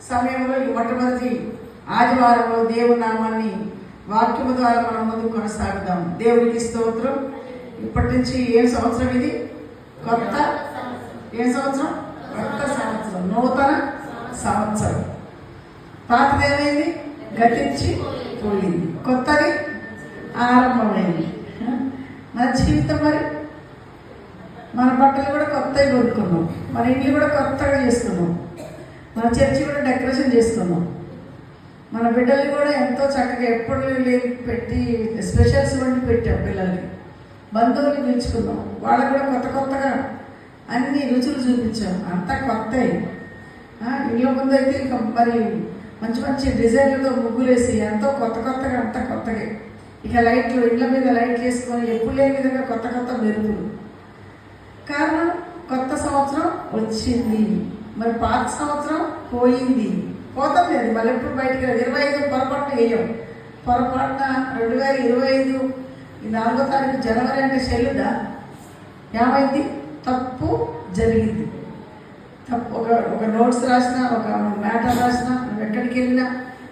సమయంలో ఈ మొట్టమొదటి ఆదివారంలో దేవుని నామాన్ని వాక్యము ద్వారా మనం ముందు కొనసాగుదాం. దేవునికి స్తోత్రం. ఇప్పటి నుంచి ఏం సంవత్సరం ఇది? కొత్త ఏం సంవత్సరం? కొత్త సంవత్సరం, నూతన సంవత్సరం. పాతదేమైంది? గతించి పోయింది, కొత్తది ఆరంభమైంది. మన జీవితం మరి మన బట్టలు కూడా కొత్తవి కొనుక్కున్నాం, మన ఇల్లు కూడా కొత్తగా చేసుకున్నాం, మన చర్చి కూడా డెకరేషన్ చేసుకున్నాం, మన బిడ్డల్ని కూడా ఎంతో చక్కగా ఎప్పుడు లేని పెట్టి స్పెషల్స్ వండి పెట్టాం. పిల్లల్ని బంధువులు పిలుచుకున్నాం, వాళ్ళకు కూడా కొత్త కొత్తగా అన్ని రుచులు చూపించాం. అంతా కొత్తవి. ఇళ్ళ ముందు అయితే ఇంకా మరి మంచి మంచి డిజైన్లతో ముగ్గులేసి ఎంతో కొత్త కొత్తగా, అంతా కొత్తగా. ఇక లైట్లు, ఇళ్ళ మీద లైట్లు వేసుకొని ఎప్పుడు లేని విధంగా కొత్త కొత్త మెరుగులు. కారణం కొత్త సంవత్సరం వచ్చింది. మరి పాత సంవత్సరం పోయింది, పోతుంది. అది మళ్ళీ ఎప్పుడు బయటికి రాదు. 25 పొరపాటున వేయం. పొరపాటున 2025 4వ తారీఖు జనవరి అంటే చెల్లుదా? ఏమైంది? తప్పు జరిగింది. తప్పు ఒక నోట్స్ రాసినా, ఒక మ్యాటర్ రాసినా, నువ్వు ఎక్కడికి వెళ్ళినా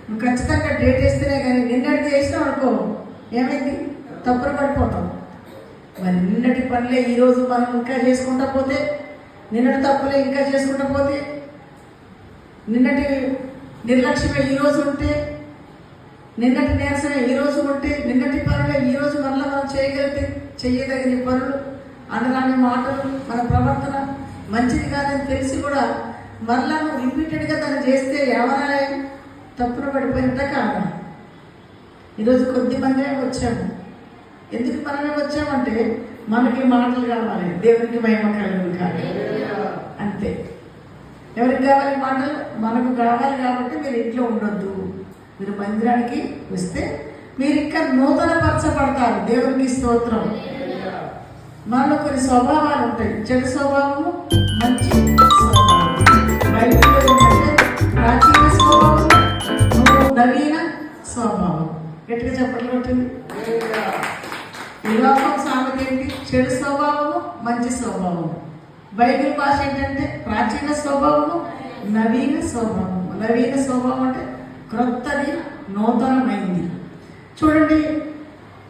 నువ్వు ఖచ్చితంగా డేట్ వేస్తేనే కానీ నిన్నటికి చేసినావు అనుకో, ఏమైంది? తప్పులు పడిపోతాం. మరి నిన్నటి పనులే ఈరోజు మనం ఇంకా చేసుకుంటా పోతే, నిన్నటి తప్పులే ఇంకా చేసుకుంటా పోతే, నిన్నటి నిర్లక్ష్యమే ఈరోజు ఉంటే, నిన్నటి నీరసమే ఈరోజు ఉంటే, నిన్నటి పనులే ఈరోజు మళ్ళీ మనం చేయగలిగితే, చేయదగిన పనులు, అనరాని మాటలు, మన ప్రవర్తన మంచిది కాదని తెలిసి కూడా మళ్ళా నువ్వు రిపీటెడ్గా దాన్ని చేస్తే ఎవరైనా తప్పున పడిపోయినట్ట కాదా? ఈరోజు కొద్ది మందే వచ్చాము. ఎందుకు మనమే వచ్చామంటే మనకి మాటలు కావాలి, దేవునికి మహిమ కలుగును కాదు, అంతే. ఎవరికి కావాలి మాటలు? మనకు కావాలి. కాబట్టి మీరు ఇంట్లో ఉండొద్దు, మీరు మందిరానికి వస్తే మీరు ఇంకా నూతన పరచబడతారు. దేవునికి స్తోత్రం. మనలో కొన్ని స్వభావాలు ఉంటాయి. చెడు స్వభావము, మంచి స్వభావం. బైబిల్లో ఏంటంటే ప్రాచీన స్వభావం, నవీన స్వభావం. గట్టిగా చెప్పట్లు ఉంటుంది. ఈ లోకం సామెత ఏంటి? చెడు స్వభావము, మంచి స్వభావము. బైబిల్ భాష ఏంటంటే ప్రాచీన స్వభావము, నవీన స్వభావము. నవీన స్వభావం అంటే క్రొత్తది, నూతనమైంది. చూడండి,